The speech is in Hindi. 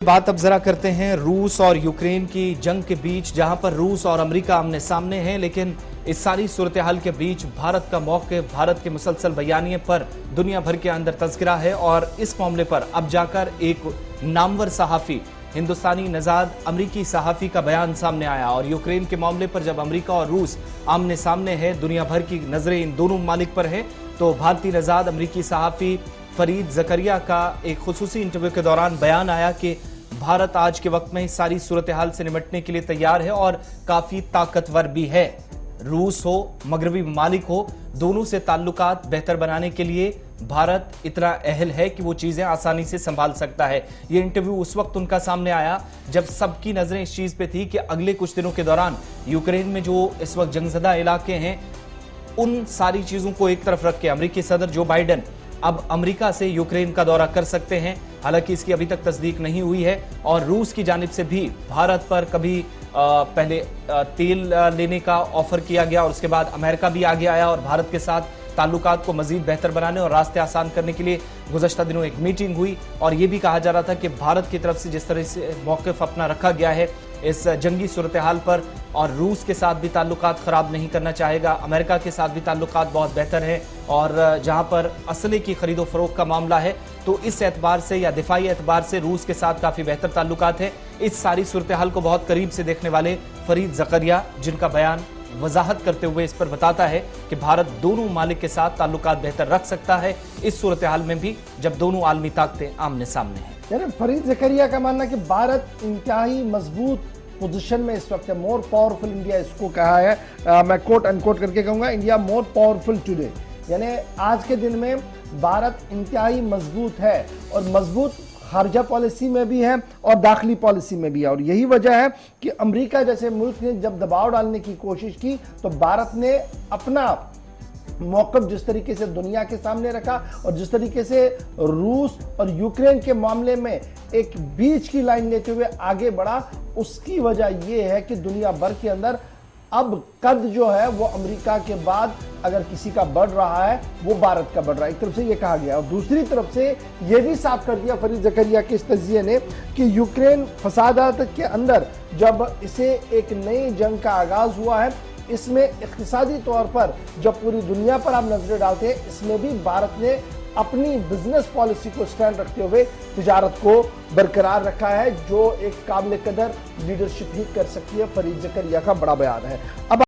बात अब जरा करते हैं रूस और यूक्रेन की जंग के बीच, जहां पर रूस और अमेरिका आमने सामने हैं। लेकिन इस सारी सूरत हाल के बीच भारत का मौक़िफ़, भारत के मुसलसल बयानिए पर दुनिया भर के अंदर तज़किरा है। और इस मामले पर अब जाकर एक नामवर सहाफ़ी, हिंदुस्तानी नज़ाद अमरीकी सहाफ़ी का बयान सामने आया। और यूक्रेन के मामले पर जब अमरीका और रूस आमने सामने है, दुनिया भर की नज़रें इन दोनों ममालिक पर हैं, तो भारतीय नज़ाद अमरीकी सहाफ़ी फरीद ज़करिया का एक खुसूसी इंटरव्यू के दौरान बयान आया कि भारत आज के वक्त में इस सारी सूरत हाल से निपटने के लिए तैयार है और काफी ताकतवर भी है। रूस हो, मगरबी ममालिक हो, दोनों से ताल्लुकात बेहतर बनाने के लिए भारत इतना अहल है कि वो चीजें आसानी से संभाल सकता है। ये इंटरव्यू उस वक्त उनका सामने आया जब सबकी नजरें इस चीज पे थी कि अगले कुछ दिनों के दौरान यूक्रेन में जो इस वक्त जंगजदा इलाके हैं, उन सारी चीजों को एक तरफ रख के अमेरिकी सदर जो बाइडेन अब अमेरिका से यूक्रेन का दौरा कर सकते हैं। हालांकि इसकी अभी तक तस्दीक नहीं हुई है। और रूस की जानिब से भी भारत पर कभी पहले तेल लेने का ऑफर किया गया और उसके बाद अमेरिका भी आगे आया और भारत के साथ ताल्लुकात को मजीद बेहतर बनाने और रास्ते आसान करने के लिए गुज़श्ता दिनों एक मीटिंग हुई। और यह भी कहा जा रहा था कि भारत की तरफ से जिस तरह से मौक़िफ़ अपना रखा गया है इस जंगी सूरत हाल पर, और रूस के साथ भी ताल्लुकात ख़राब नहीं करना चाहेगा, अमेरिका के साथ भी ताल्लुकात बहुत बेहतर है। और जहां पर असले की खरीदो फरोख्त का मामला है, तो इस एतबार से या दिफाई एतबार से रूस के साथ काफ़ी बेहतर ताल्लुकात है। इस सारी सूरत हाल को बहुत करीब से देखने वाले फरीद ज़करिया, जिनका बयान वजाहत करते हुए इस पर बताता है कि भारत दोनों मालिक के साथ ताल्लुकात बेहतर रख सकता है इस सूरत हाल में भी, जब दोनों आलमी ताकतें आमने सामने हैं। यानी फरीद ज़करिया का मानना कि भारत इंतहाई मजबूत पोजीशन में इस वक्त है। मोर पावरफुल इंडिया इसको कहा है। मैं कोट अनकोट करके कहूंगा, इंडिया मोर पावरफुल टुडे। यानी आज के दिन में भारत इंतहाई मजबूत है, और मजबूत खारजा पॉलिसी में भी है और दाखिली पॉलिसी में भी है। और यही वजह है कि अमेरिका जैसे मुल्क ने जब दबाव डालने की कोशिश की तो भारत ने अपना मौक़िफ़ जिस तरीके से दुनिया के सामने रखा और जिस तरीके से रूस और यूक्रेन के मामले में एक बीच की लाइन लेते हुए आगे बढ़ा, उसकी वजह यह है कि दुनिया भर के अंदर अब कद जो है वो अमेरिका के बाद अगर किसी का बढ़ रहा है वो भारत का बढ़ रहा है। एक तरफ से ये कहा गया और दूसरी तरफ से ये भी साफ कर दिया फरीद ज़करिया के इस तजिए ने कि यूक्रेन फसादात के अंदर जब इसे एक नई जंग का आगाज हुआ है, इसमें इक्तिसादी तौर पर जब पूरी दुनिया पर आप नजरें डालते हैं, इसमें भी भारत ने अपनी बिजनेस पॉलिसी को स्टैंड रखते हुए तिजारत को बरकरार रखा है, जो एक काबिल कदर लीडरशिप ही कर सकती है। फरीद ज़करिया का बड़ा बयान है। अब